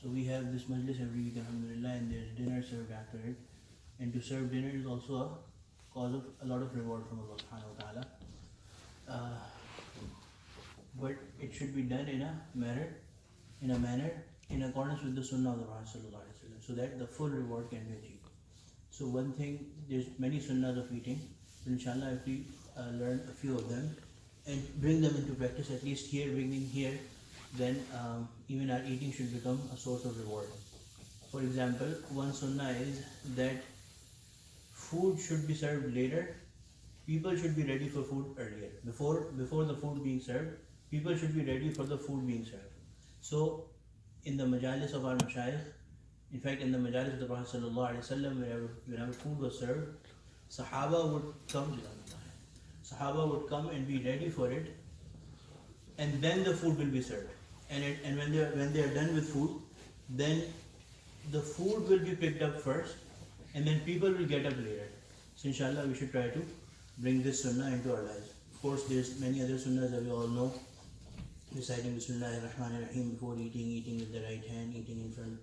So we have this majlis every week, alhamdulillah, and there's dinner served after it. And to serve dinner is also a cause of a lot of reward from Allah subhanahu wa ta'ala. But it should be done in a manner in accordance with the sunnah of the Prophet sallallahu alaihi wasallam, so that the full reward can be achieved. So one thing, there's many sunnahs of eating, but inshallah if we learn a few of them and bring them into practice, at least here, bringing here, then even our eating should become a source of reward. For example, one sunnah is that food should be served later. People should be ready for food earlier. Before the food being served, people should be ready for the food being served. So in the majalis of our mashayikh, in fact in the majalis of the Prophet sallallahu alaihi wasallam, whenever food was served, Sahaba would come and be ready for it, and then the food will be served. And when they are done with food, then the food will be picked up first, and then people will get up later. So inshallah we should try to bring this sunnah into our lives. Of course there's many other sunnahs that we all know. Reciting Bismillahir Rahmanir Rahim before eating, eating with the right hand, eating in front.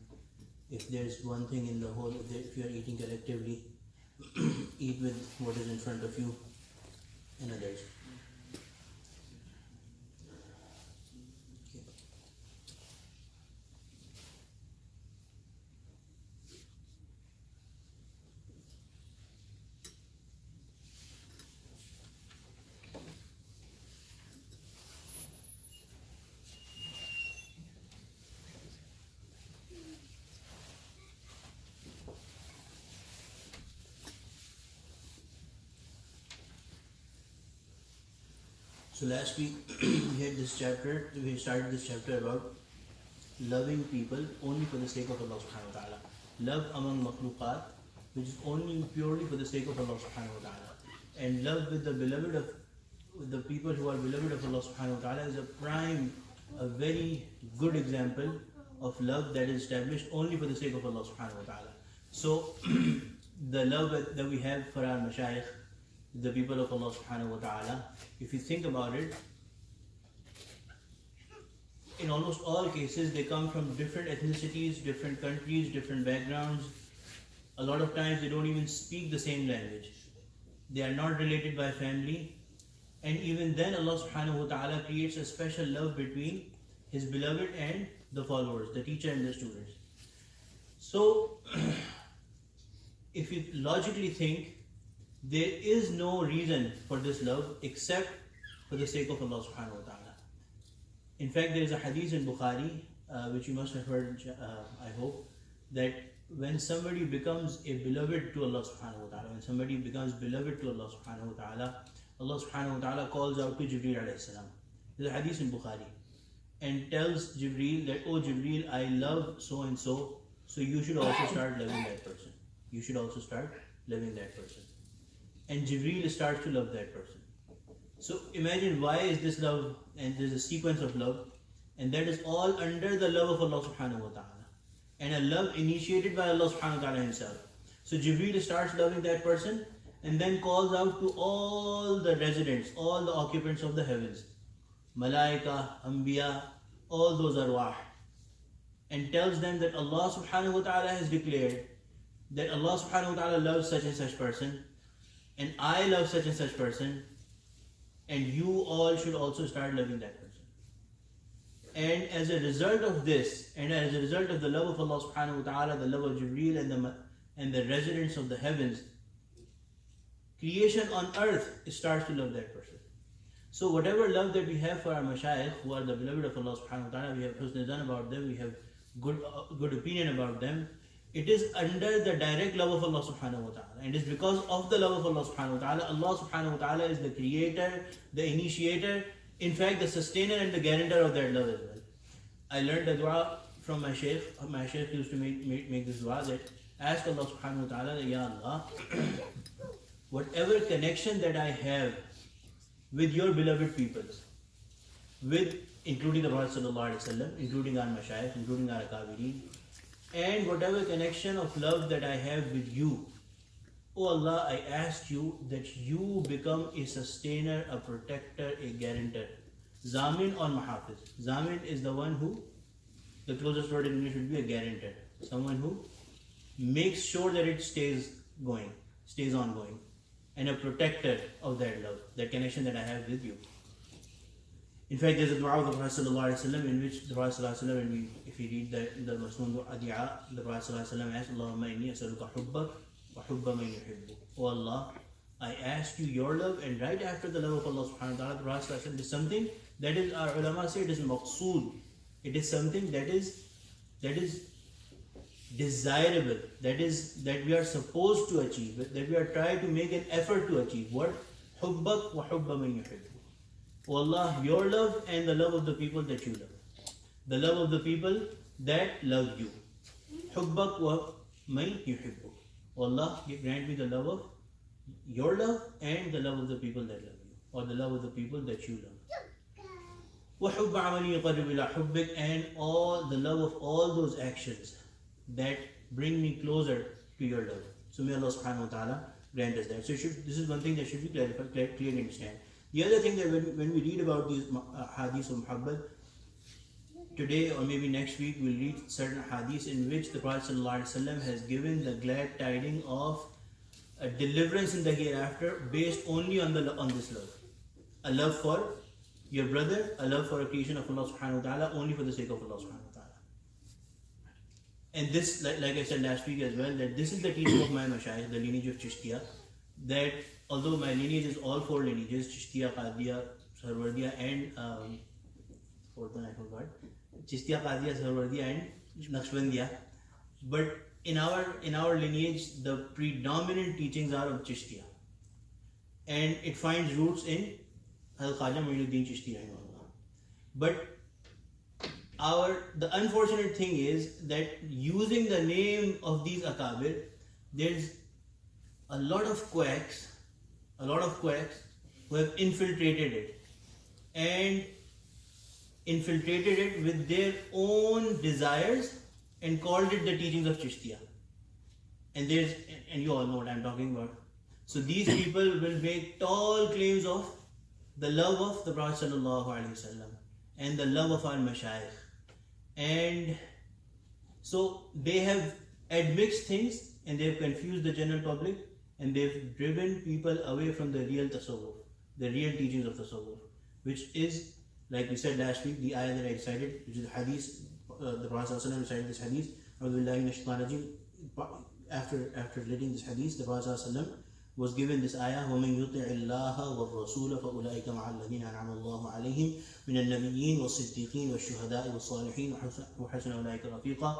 If there's one thing in the whole, if you are eating collectively, eat with what is in front of you and others. So last week we started this chapter about loving people only for the sake of Allah subhanahu wa ta'ala. Love among makhluqat, which is only purely for the sake of Allah subhanahu wa ta'ala. And love with the people who are beloved of Allah subhanahu wa ta'ala is a very good example of love that is established only for the sake of Allah subhanahu wa ta'ala. So the love that we have for our mashayikh, the people of Allah subhanahu wa ta'ala, if you think about it, in almost all cases they come from different ethnicities, different countries, different backgrounds. A lot of times they don't even speak the same language. They are not related by family. And even then Allah subhanahu wa ta'ala creates a special love between His beloved and the followers, the teacher and the students. So if you logically think, there is no reason for this love except for the sake of Allah subhanahu wa ta'ala. In fact, there is a hadith in Bukhari, which you must have heard, I hope, that when somebody becomes a beloved to Allah subhanahu wa ta'ala, when somebody becomes beloved to Allah subhanahu wa ta'ala, Allah subhanahu wa ta'ala calls out to Jibreel alayhi salam. There's a hadith in Bukhari, and tells Jibreel that, oh Jibreel, I love so and so, so you should also start loving that person. You should also start loving that person. And Jibreel starts to love that person. So imagine, why is this love, and there's a sequence of love, and that is all under the love of Allah subhanahu wa ta'ala, and a love initiated by Allah subhanahu wa ta'ala Himself. So Jibreel starts loving that person, and then calls out to all the residents, all the occupants of the heavens, Malaika, Anbiya, all those arwah, and tells them that Allah subhanahu wa ta'ala has declared that Allah subhanahu wa ta'ala loves such and such person, and I love such and such person, and you all should also start loving that person. And as a result of this, and as a result of the love of Allah subhanahu wa ta'ala, the love of Jibreel and the residents of the heavens, creation on earth starts to love that person. So whatever love that we have for our mashayikh, who are the beloved of Allah subhanahu wa ta'ala, we have husn zan about them, we have good opinion about them, it is under the direct love of Allah subhanahu wa ta'ala. And it is because of the love of Allah subhanahu wa ta'ala. Allah subhanahu wa ta'ala is the creator, the initiator, in fact the sustainer and the guarantor of that love as well. I learned a dua from my shaykh. My shaykh used to make this dua, that ask Allah subhanahu wa ta'ala, Ya Allah, whatever connection that I have with your beloved peoples, including the Prophet sallallahu alaihi wasallam, including our mashayikh, including our akabirin, and whatever connection of love that I have with you, oh Allah, I ask you that you become a sustainer, a protector, a guarantor. Zamin or Mahafiz. Zamin is the one who the closest word in English would be a guarantor. Someone who makes sure that it stays ongoing, and a protector of that love, that connection that I have with you. In fact, there's a dua of the Prophet ﷺ in which the Prophet ﷺ, if you read the Masnoon Dua, the Prophet ﷺ asks, Allahumma inni as'aluka hubbak wa hubba man yuhibbuk. Oh Allah, I ask you your love, and right after the love of Allah subhanahu wa ta'ala, the Prophet ﷺ is something that is, our ulama say, it is maqsood. It is something that is desirable, that we are supposed to achieve, that we are trying to make an effort to achieve. What? Hubbak wa hubba man yuhibbuk. O Allah, your love and the love of the people that you love. The love of the people that love you. Hubbak wa man yuhibbuk. O Allah, grant me the love of your love and the love of the people that love you, or the love of the people that you love. Wa hubba amali yuqarrib ila hubbik, and all the love of all those actions that bring me closer to your love. So may Allah subhanahu wa ta'ala grant us that. So this is one thing that should be clarified, clearly understand. The other thing that when we read about these hadiths of muhabbat, today or maybe next week we'll read certain hadiths in which the Prophet ﷺ has given the glad tidings of a deliverance in the hereafter based only on this love. A love for your brother, a love for a creation of Allah subhanahu wa ta'ala, only for the sake of Allah subhanahu wa ta'ala. And this, like I said last week as well, that this is the teaching of my mashayikh, the lineage of Chishtiya, that although my lineage is all four lineages, Chishtiya, Qadiya, Sarwardiya, and fourth one I forgot, Chishtiya, Qadiya, Sarwardiya, and Naqshbandiya, but in our lineage, the predominant teachings are of Chishtiya, and it finds roots in Al-Khaja Muinuddin Chishti rahimahullah. But the unfortunate thing is that using the name of these Akabir, there's a lot of quacks who have infiltrated it with their own desires and called it the teachings of Chishtiya. And you all know what I'm talking about. So these people will make tall claims of the love of the Prophet ﷺ and the love of our mashayikh. And so they have admixed things and they have confused the general public, and they've driven people away from the real tasawwuf, the real teachings of tasawwuf, which is, like we said last week, the ayah that I recited, which is the hadith, the Prophet ﷺ recited this hadith, after reading this hadith, the Prophet ﷺ was given this ayah, وَمَنْ يُطِعِ اللَّهَ وَالرَّسُولَ فَأُولَٰئِكَ مَعَ الَّذِينَ أَنْعَمَ اللَّهُ عَلَيْهِمْ مِنَ النَّبِيِّينَ وَالصِّدِّيقِينَ وَالشُّهَدَاءِ وَالصَّالِحِينَ وَحَسُنَ أُولَٰئِكَ رَفِيقًا.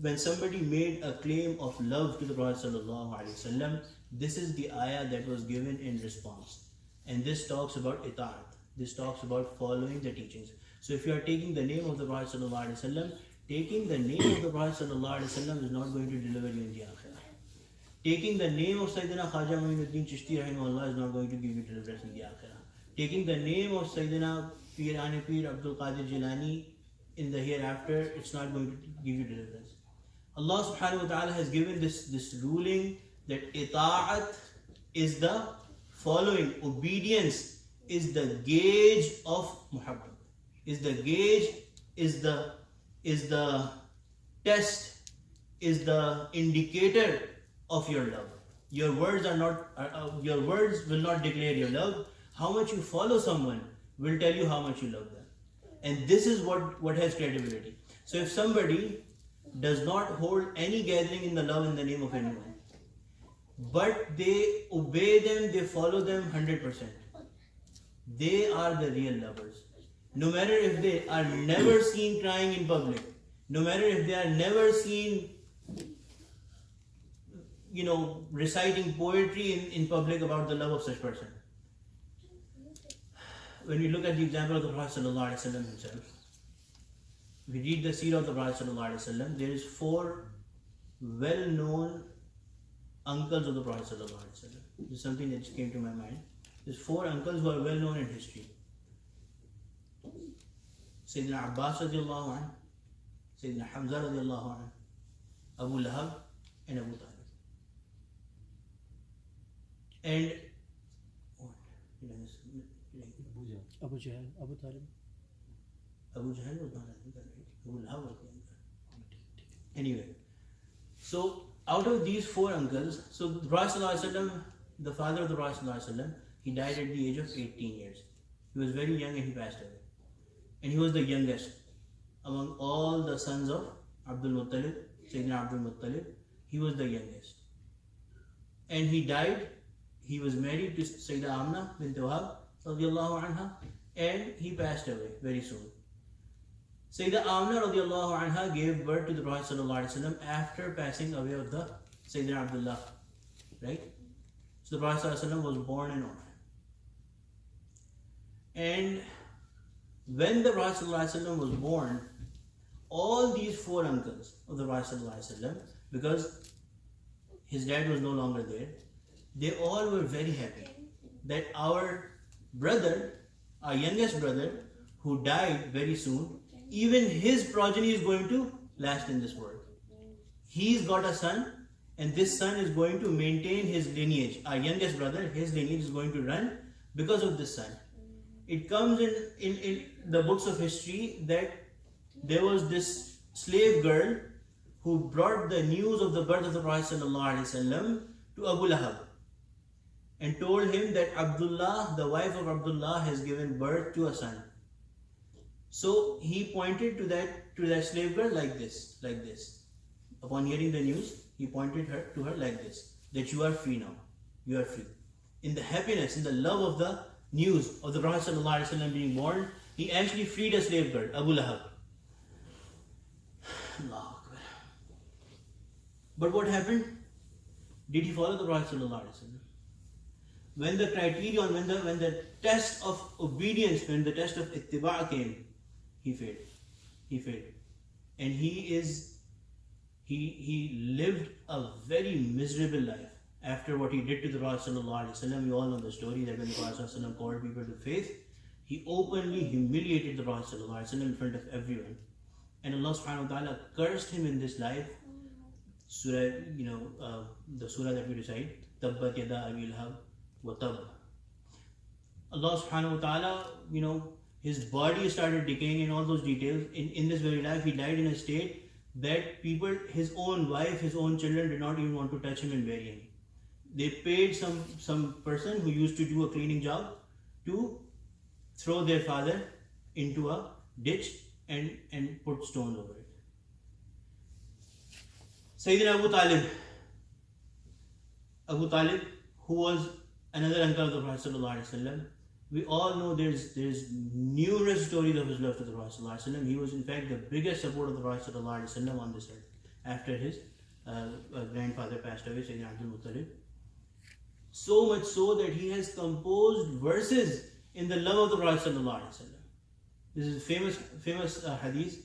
When somebody made a claim of love to the Prophet ﷺ, this is the ayah that was given in response. And this talks about ita'at. This talks about following the teachings. So if you are taking the name of the Prophet ﷺ, taking the name of the Prophet ﷺ is not going to deliver you in the akhirah. Taking the name of Sayyidina Khaja Muinuddin Chishti rahimahullah is not going to give you deliverance in the akhirah. Taking the name of Sayyidina Pirani Pir Abdul Qadir Jilani in the hereafter, it's not going to give you deliverance. Allah subhanahu wa ta'ala has given this ruling that ita'at is the following, obedience is the gauge of muhabbat, is the gauge, is the test, is the indicator of your love. Your words will not declare your love. How much you follow someone will tell you how much you love them. And this is what has credibility. So if somebody does not hold any gathering in the love in the name of anyone, but they obey them, they follow them 100%, they are the real lovers. No matter if they are never seen crying in public, no matter if they are never seen reciting poetry in public about the love of such person. When we look at the example of the Prophet ﷺ himself, we read the seerah of the Prophet ﷺ, there is 4 well-known uncles of the Prophet ﷺ. This is something that just came to my mind. There's 4 uncles who are well-known in history. Sayyidina Abbas radiallahu anhu, Sayyidina Hamza radiallahu anhu, Abu Lahab, and Abu Talib. And Abu Jahl, Abu Talib. Abu Jahl was not, Abu Lahab was Anyway, so out of these 4 uncles, so the Prophet ﷺ, the father of the Prophet ﷺ, he died at the age of 18 years. He was very young and he passed away. And he was the youngest among all the sons of Abdul Muttalib, Sayyidina Abdul Muttalib. He was the youngest. And he died, he was married to Sayyidah Amna bint Wahab radiallahu anha, and he passed away very soon. Sayyidah Amna radiallahu anha gave birth to the Prophet ﷺ after passing away of the Sayyidina Abdullah, right? So the Prophet ﷺ was born an orphan. And when the Prophet ﷺ was born, all these 4 uncles of the Prophet ﷺ, because his dad was no longer there, they all were very happy that our brother, our youngest brother, who died very soon, even his progeny is going to last in this world. He's got a son, and this son is going to maintain his lineage. Our youngest brother, his lineage is going to run because of this son. It comes in the books of history that there was this slave girl who brought the news of the birth of the Prophet ﷺ to Abu Lahab and told him that Abdullah, the wife of Abdullah, has given birth to a son. So he pointed to that slave girl like this. Upon hearing the news, he pointed to her like this, that you are free now. You are free. In the happiness, in the love of the news of the Prophet ﷺ being born, he actually freed a slave girl, Abu Lahab. Allahu Akbar. But what happened? Did he follow the Prophet ﷺ? When the criterion, when the test of obedience, when the test of ittiba' came, he failed. He failed. And he lived a very miserable life after what he did to the Prophet ﷺ. We all know the story that when the Prophet ﷺ called people to faith, he openly humiliated the Prophet ﷺ in front of everyone. And Allah subhanahu wa ta'ala cursed him in this life. Surah, the surah that we recite, Tabbat yada Abi Lahab wa tab. Allah subhanahu wa ta'ala, his body started decaying in all those details. In this very life, he died in a state that people, his own wife, his own children did not even want to touch him and bury him. They paid some person who used to do a cleaning job to throw their father into a ditch and put stones over it. Sayyidina Abu Talib, who was another uncle of the Prophet ﷺ, we all know there's numerous stories of his love to the Prophet ﷺ. He was in fact the biggest supporter of the Prophet ﷺ on this earth after his grandfather passed away, Sayyidina Abdul Muttalib. So much so that he has composed verses in the love of the Prophet ﷺ. This is a famous hadith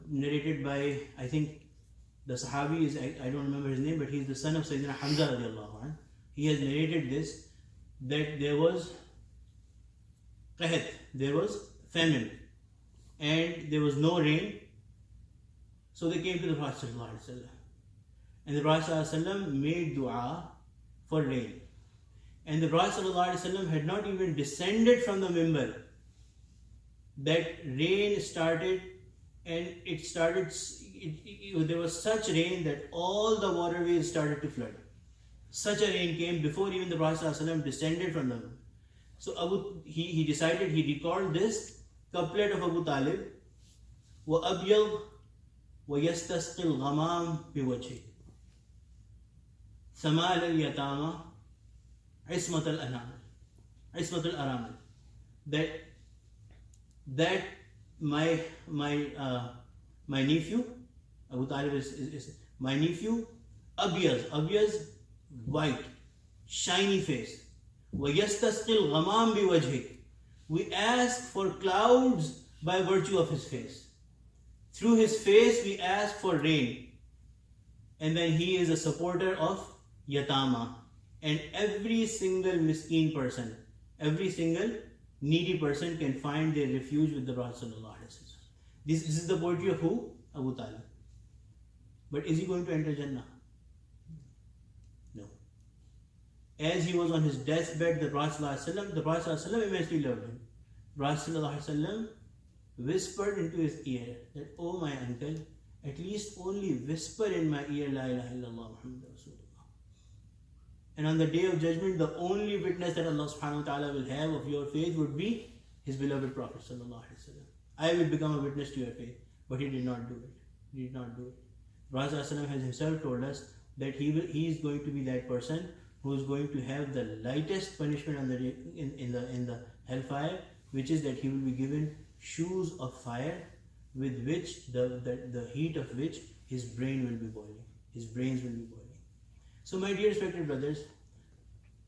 narrated by, I think, the Sahabi is, I don't remember his name, but he's the son of Sayyidina Hamza radiallahu anh. He has narrated this, that there was qahat, there was famine, and there was no rain. So they came to the Prophet ﷺ. And the Prophet ﷺ made dua for rain. And the Prophet ﷺ had not even descended from the mimbar that rain started, and there was such rain that all the waterways started to flood. Such a rain came before even the Prophet ﷺ descended from them. So he decided, he recalled this couplet of Abu Talib, وَأَبْيَضْ وَيَسْتَسْقِ الْغَمَامِ بِوَجْهِ سَمَالَ الْيَتَامَ عِصْمَةَ الْأَرَامِلِ. That my nephew, Abu Talib is my nephew, Abyaz, white, shiny face. وَيَسْتَسْقِ الْغَمَامِ بِوَجْهِ. We ask for clouds by virtue of his face. Through his face we ask for rain. And then he is a supporter of Yatama. And every single miskeen person, every single needy person can find their refuge with the Prophet ﷺ. This is the poetry of who? Abu Talib. But is he going to enter Jannah? No. As he was on his deathbed, the Prophet ﷺ immensely loved him. The Prophet ﷺ whispered into his ear that, "Oh my uncle, at least only whisper in my ear, La ilaha illallah Muhammad Rasulullah. And on the day of judgment, the only witness that Allah subhanahu wa ta'ala will have of your faith would be His beloved Prophet sallallahu alaihi wasallam. I will become a witness to your faith. But he did not do it. He did not do it. Prophet has himself told us that he is going to be that person who is going to have the lightest punishment in the hellfire, which is that he will be given shoes of fire with which the heat of which his brain will be boiling. His brains will be boiling. So my dear respected brothers,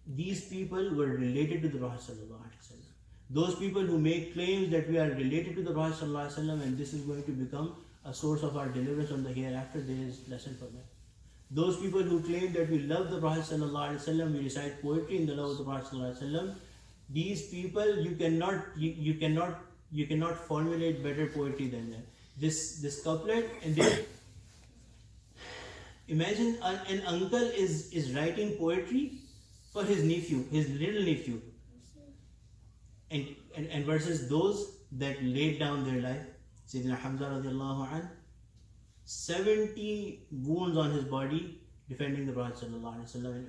these people were related to the Prophet sallallahu alaihi wasallam. Those people who make claims that we are related to the Prophet sallallahu alaihi wasallam and this is going to become a source of our deliverance on the hereafter, there is lesson for them. Those people who claim that we love the Prophet sallallahu alaihi wasallam, we recite poetry in the love of the Prophet sallallahu alaihi wasallam. These people, you cannot formulate better poetry than that. This couplet, and then imagine an uncle is writing poetry for his nephew, his little nephew, and versus those that laid down their life. Sayyidina Hamza radiallahu anh, 70 wounds on his body defending the Prophet sallallahu alaihi wasallam.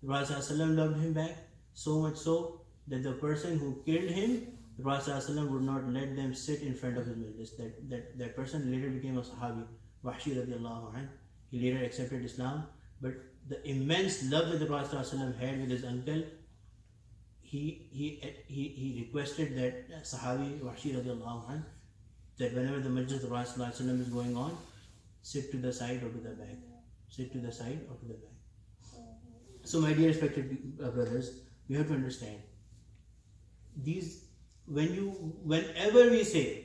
The Prophet sallallahu alaihi wasallam loved him back, so much so that the person who killed him, the Prophet sallallahu alaihi wasallam would not let them sit in front of his majlis. That person later became a Sahabi, Wahshi radiallahu anh. He later accepted Islam, but the immense love that the Prophet sallallahu alaihi wasallam had with his uncle, he requested that Sahabi Wahshi radiallahu anh, that whenever the majlis of the Prophet sallallahu alaihi wasallam is going on, sit to the side or to the back. Sit to the side or to the back. So my dear respected brothers, you have to understand, whenever we say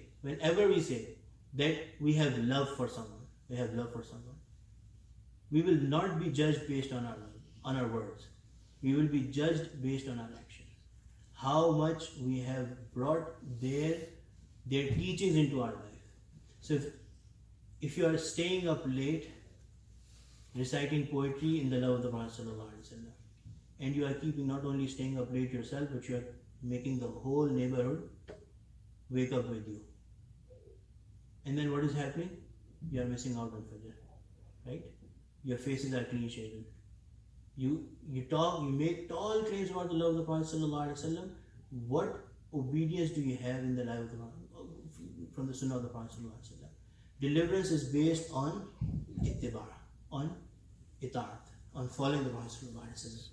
that we have love for someone, we will not be judged based on our words. We will be judged based on our action. How much we have brought their teachings into our life. So if you are staying up late reciting poetry in the love of the Prophet sallallahu alaihi wasallam, and you are keeping not only staying up late yourself, but you are making the whole neighborhood wake up with you. And then what is happening? You are missing out on Fajr, right? Your faces are clean shaven. You make tall claims about the love of the Prophet sallallahu alaihi wasallam. What obedience do you have in the life of the from the Sunnah of the Prophet sallallahu alaihi wasallam? Deliverance is based on ittiba, on itaat, on following the Prophet sallallahu alaihi wasallam.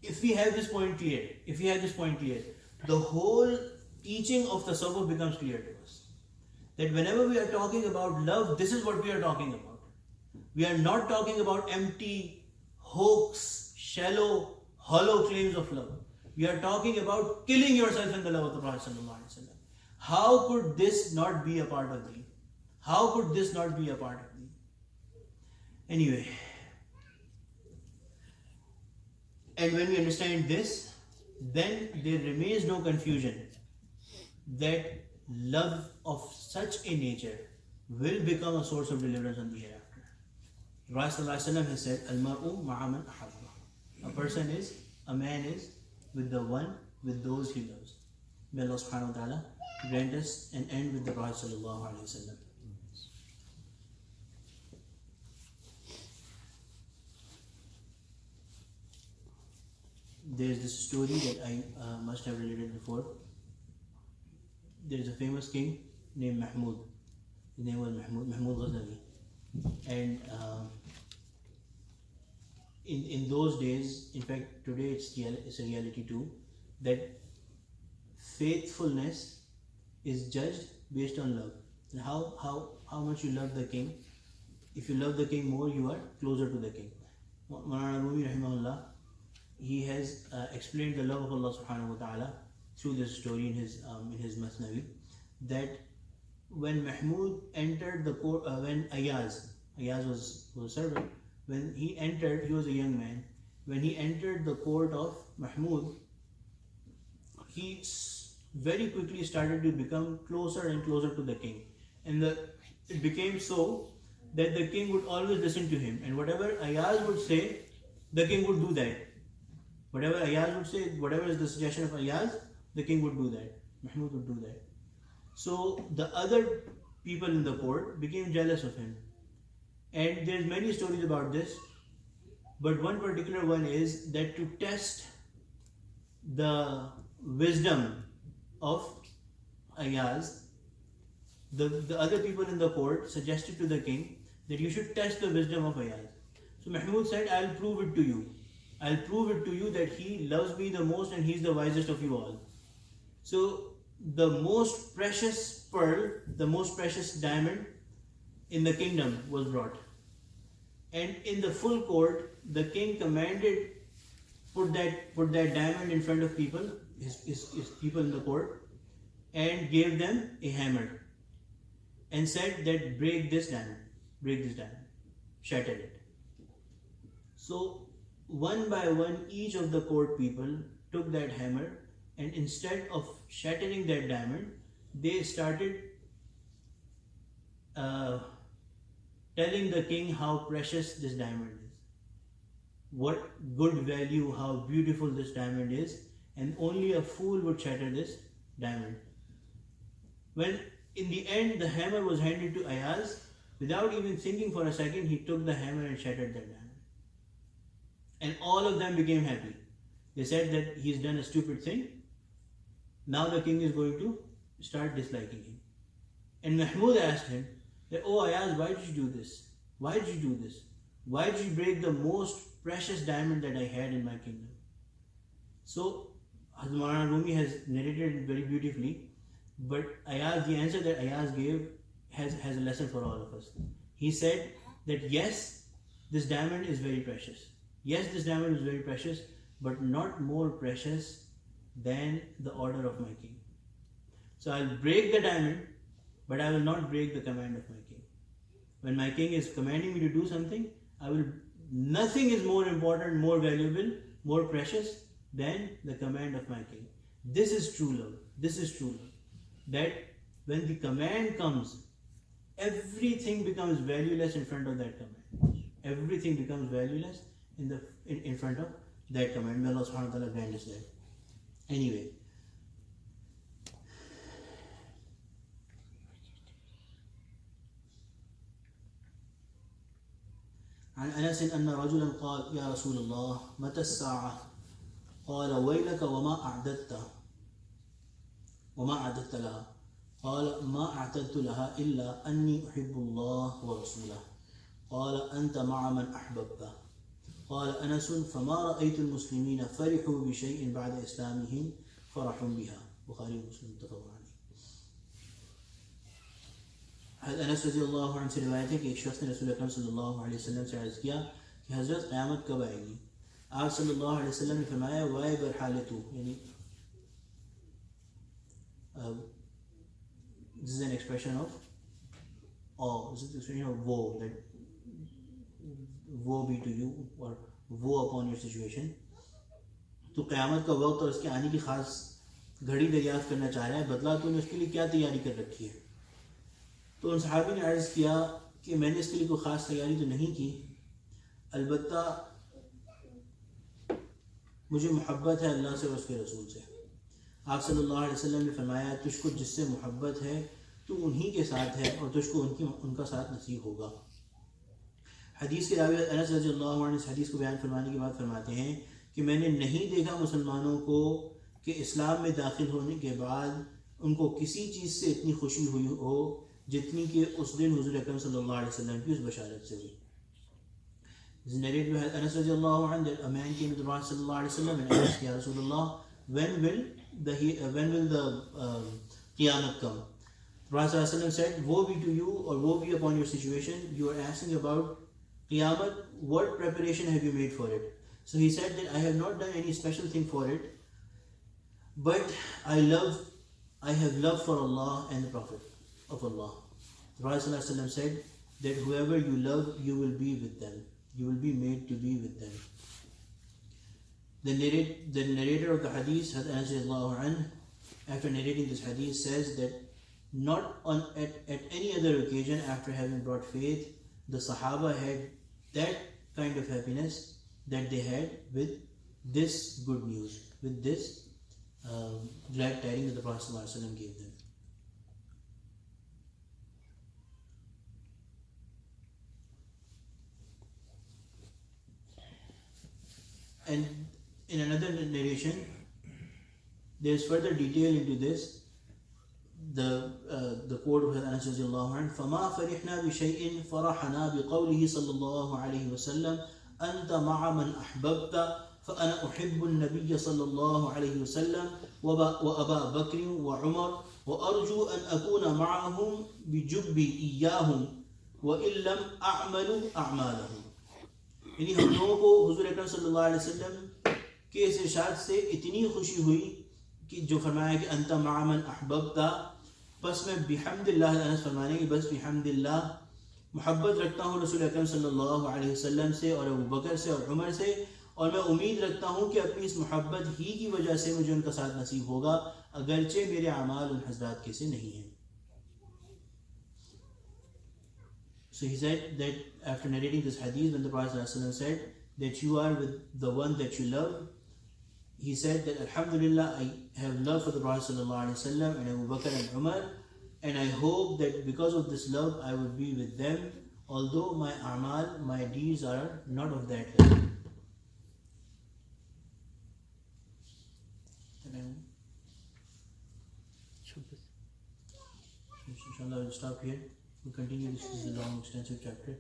If we have this point clear, the whole teaching of the Tasawwuf becomes clear to us. That whenever we are talking about love, this is what we are talking about. We are not talking about empty, hoax, shallow, hollow claims of love. We are talking about killing yourself in the love of the Prophet sallallahu alaihi wasallam. How could this not be a part of Deen? How could this not be a part of Deen? Anyway, and when we understand this, then there remains no confusion that love of such a nature will become a source of deliverance on the hereafter. Prophet ﷺ has said, Al-mar'u ma'aman ahabba. A man is with those he loves. May Allah subhanahu wa ta'ala grant us an end with the Prophet sallallahu alaihi wasallam. There is this story that I must have related before. There is a famous king named Mahmud. His name was Mahmud Ghaznavi. And in those days, in fact today it's a reality too, that faithfulness is judged based on love. And how much you love the king. If you love the king more, you are closer to the king. Maulana Rumi rahimahullah, he has explained the love of Allah subhanahu wa ta'ala through this story in his Masnavi, that when Mahmud entered the court, when Ayaz was a servant, when he entered, he was a young man. When he entered the court of Mahmud, he very quickly started to become closer and closer to the king. And it became so that the king would always listen to him. And whatever Ayaz would say, the king would do that. Whatever Ayaz would say, whatever is the suggestion of Ayaz, the king would do that. Mahmud would do that. So the other people in the court became jealous of him. And there's many stories about this, but one particular one is that to test the wisdom of Ayaz, the other people in the court suggested to the king that you should test the wisdom of Ayaz. So Mahmud said, I'll prove it to you. I'll prove it to you that he loves me the most and he's the wisest of you all. So the most precious pearl, the most precious diamond in the kingdom was brought. And in the full court, the king commanded, put that diamond in front of people, his people in the court, and gave them a hammer. And said that break this diamond, shatter it. So one by one, each of the court people took that hammer, and instead of shattering that diamond, they started telling the king how precious this diamond is, what good value, how beautiful this diamond is, and only a fool would shatter this diamond. When in the end the hammer was handed to Ayaz, without even thinking for a second, he took the hammer and shattered that diamond. And all of them became happy. They said that he's done a stupid thing. Now the king is going to start disliking him. And Mahmud asked him that, oh Ayaz, why did you do this? Why did you do this? Why did you break the most precious diamond that I had in my kingdom? So Hazrat Maulana Rumi has narrated it very beautifully, but Ayaz, the answer that Ayaz gave has a lesson for all of us. He said that yes, this diamond is very precious. Yes, this diamond is very precious, but not more precious than the order of my king. So I'll break the diamond, but I will not break the command of my king. When my king is commanding me to do something, nothing is more important, more valuable, more precious than the command of my king. This is true love. This is true love. That when the command comes, everything becomes valueless in front of that command. Everything becomes valueless in front of that command. May Allah subhanahu wa ta'ala grant us that. Anyway. عن أنس أن رجلا قال يا رسول الله متى الساعة؟ قال ويلك وما أعددت لها؟ قال ما أعددت لها إلا أني أحب الله ورسوله. قال أنت مع من أحببت. قال أنس فما رأيت المسلمين فرحوا بشيء بعد إسلامهم فرح بها. بخاري ومسلم متفق عليه. अनस रज़ी अल्लाह अन्हु से रिवायत है कि एक शख्स ने रसूल अकरम सल्लल्लाहु अलैहि वसल्लम से अर्ज़ किया कि हज़रत क़यामत कब आएगी? आप सल्लल्लाहु अलैहि वसल्लम ने फरमाया वाय बरहालतु, यानी this is an expression of awe, this is an expression of woe, that woe be to you or woe upon your situation. तो क़यामत का वक्त और उसके आने की ख़ास घड़ी दरियाफ़्त करना चाह रहा है, बदला तूने उसके लिए क्या तैयारी कर रखी है? तो उन सहाबी ने अर्ज़ किया कि मैंने इसके लिए कोई ख़ास तैयारी तो नहीं की, अलबत्ता मुझे मोहब्बत है अल्लाह से और उसके रसूल से। आप सल्लल्लाहु अलैहि वसल्लम ने फरमाया तुझको जिससे मोहब्बत है तू उन्हीं के साथ है और तुझको उनका साथ नसीब होगा। हदीस के रावी अनस रज़ियल्लाहु अन्हु इस हदीस को बयान फरमाने के बाद फरमाते हैं कि मैंने नहीं देखा मुसलमानों को कि इस्लाम में दाखिल होने के बाद उनको किसी चीज़ से इतनी खुशी हुई हो जितनी कि उस दिन हुज़ूर अकरम सल्लल्लाहु अलैहि वसल्लम की उस बशारत से हुई। This is narrated by Anas radiallahu anhu that a man came to the Prophet sallallahu alaihi wasallam and asked, Ya Rasulullah, when will the Qiyamah come? The Prophet sallallahu alaihi wasallam said, woe be to you or woe be upon your situation. You are asking about Qiyamah, what preparation have you made for it? So he said that I have not done any special thing for it, but I have love for Allah and the Prophet of Allah. The Prophet sallallahu alaihi wasallam said that whoever you love, you will be with them. You will be made to be with them. The narrator of the hadith, Anas radiallahu anhu, after narrating this hadith, says that not at any other occasion after having brought faith, the Sahaba had that kind of happiness that they had with this good news, with this glad tidings that the Prophet ﷺ gave them. And in another narration, there's further detail into this. The quote of Anas radiallahu anhu, فَمَا فَرِحْنَا بِشَيْءٍ فَرَحَنَا بِقَوْلِهِ صلى الله عليه وسلم أنت مع من أحببت فأنا أحب النبي صلى الله عليه وسلم وأبا بكر وعمر وأرجو أن أكون معهم بجبي إياهم وإن لم أعمل أعمالهم. یعنی ہم لوگوں کو حضور اکرم صلی اللہ علیہ وسلم کے اس ارشاد سے اتنی خوشی ہوئی کہ جو فرمایا کہ انت مع من احببتا، بس میں بحمد اللہ، انس فرمانے کہ بس بحمد اللہ محبت رکھتا ہوں رسول اکرم صلی اللہ علیہ وسلم سے اور ابو بکر سے اور عمر سے، اور میں امید رکھتا ہوں کہ اپنی اس محبت ہی کی وجہ سے مجھے ان کا ساتھ نصیب ہوگا، اگرچہ میرے اعمال ان حضرات کے سے نہیں ہیں. So he said that after narrating this hadith, when the Prophet ﷺ said that you are with the one that you love, he said that Alhamdulillah, I have love for the Prophet ﷺ and Abu Bakr and Umar, and I hope that because of this love I will be with them, although my a'mal, my deeds are not of that level. Inshallah, I will stop here. We'll continue. This is a long, extensive chapter.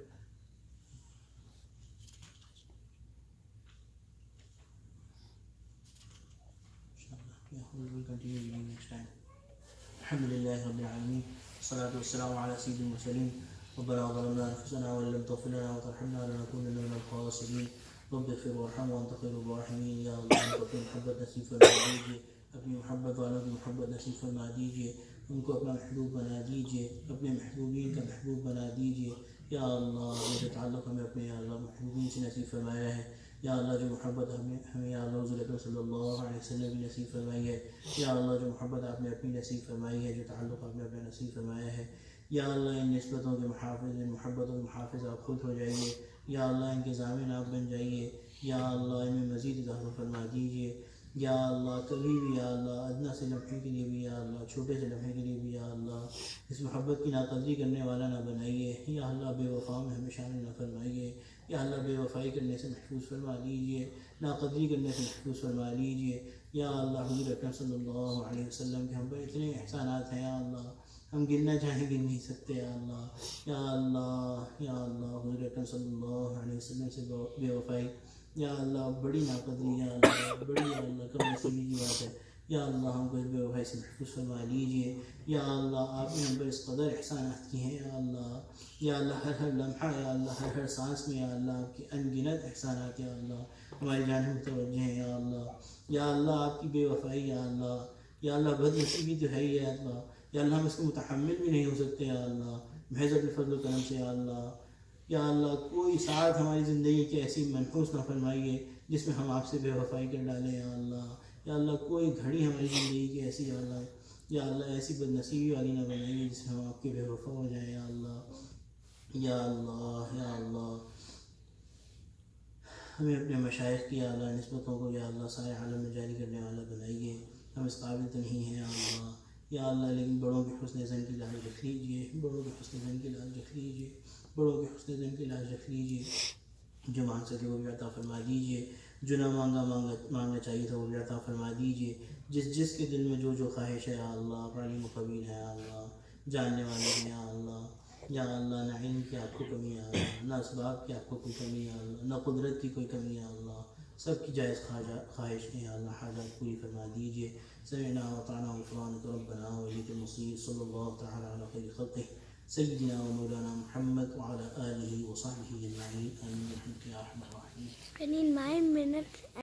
Inshallah, yeah, we will continue reading next time. Alhamdulillah Rabbil Alameen. Salatu wassalamu ala sayyidil mursaleen. ربنا ظلمنا أنفسنا وإن لم تغفر لنا وترحمنا لنكونن من الخاسرين. رب اغفر وارحم وأنت خير الراحمين. یا اللہ کو اپنی محبت نصیب فرما دیجیے، اپنی محبت والوں کی محبت نصیب فرما دیجیے، ان کو اپنا محبوب بنا دیجیے، اپنے محبوبین کا محبوب بنا دیجیے. یا اللہ جو تعلق ہمیں اپنے یا اللہ محبوبین سے نصیب فرمایا ہے، یا اللہ جو محبت ہمیں یا اللہ حضور اکرم صلی اللہ علیہ وسلم کی نصیب فرمائی ہے، یا اللہ جو محبت آپ نے اپنی نصیب فرمائی ہے، جو تعلق آپ نے اپنا نصیب فرمایا ہے، یا اللہ ان نسبتوں کے محافظ، ان محبتوں کے محافظ آپ خود ہو جائیے، یا اللہ ان کے ضامن آپ بن جائیے، یا اللہ ان میں مزید اضافہ فرما دیجیے. یا اللہ کبھی بھی یا اللہ ادنا سے لمحے کے لیے بھی یا اللہ چھوٹے سے لمحے کے لیے بھی یا اللہ اس محبت کی ناقدری کرنے والا نہ بنائیے. یا اللہ بے وفا میں ہمیں شامل نہ فرمائیے. یا اللہ بے وفائی کرنے سے محفوظ فرما لیجیے، ناقدری کرنے سے محفوظ فرما لیجیے. یا اللہ حضور اکرم صلی اللہ علیہ وسلم کے ہم پر اتنے احسانات ہیں یا اللہ ہم گننا چاہیں گن نہیں سکتے. یا اللہ یا اللہ یا اللہ حضور اکرم صلی اللہ علیہ وسلم سے بے وفائی یا اللہ بڑی ناقدری، یا اللہ بڑی یا اللہ کم نصیبی کی بات ہے. یا اللہ ہم کو اس بے وفائی سے محفوظ فرما لیجیے. یا اللہ آپ نے ہم پر اس قدر احسانات کی ہیں یا اللہ، یا اللہ ہر لمحہ یا اللہ ہر سانس میں یا اللہ آپ کی ان گنت احسانات یا اللہ ہماری جانب متوجہ ہیں. یا اللہ یا اللہ آپ کی بے وفائی یا اللہ، یا اللہ بد نصیبی تو ہے ہی ہے اللہ، یا اللہ ہم اس کو متحمل بھی نہیں ہو سکتے یا اللہ محض الفضل و کرم سے. یا اللہ یا اللہ کوئی ساتھ ہماری زندگی کی ایسی منحوس نہ فرمائیے جس میں ہم آپ سے بے وفائی کر ڈالیں. یا اللہ یا اللہ کوئی گھڑی ہماری زندگی کی ایسی یا اللہ ایسی بد نصیبی والی نہ بنائیے جس میں ہم آپ کے بے وفا ہو جائیں. یا اللہ یا اللہ یا اللہ ہمیں اپنے مشائخ کی یا اللہ نسبتوں کو یا اللہ سارے عالم میں جاری کرنے والا بنائیے. ہم اس قابل تو نہیں ہیں یا اللہ، یا اللہ لیکن بڑوں کے حسن ظن کی لاج رکھ لیجیے، بڑوں کے حسن ظن کی لاج رکھ لیجیے، بڑوں کے حسن ظن کی لاج رکھ لیجیے. جو مانگ سکے وہ بھی عطا فرما دیجیے، جو نہ مانگنا چاہیے تھا وہ بھی عطا فرما دیجیے. جس کے دل میں جو خواہش ہے یا اللہ عالم و خبیر ہے یا اللہ جاننے والے ہیں یا اللہ. یا اللہ نہ علم کی آپ کو کمی یا اللہ، نہ اسباب کی آپ کو کوئی کمی یا اللہ، نہ قدرت کی کوئی کمی یا اللہ. سب کی جائز خواہش ہے یا اللہ حاجات پوری فرما دیجیے. سمعنا وأطعنا غفرانك ربنا وإليك المصير. صلی اللہ تعالی علی خیر خلقہ سیدنا و مولانا محمد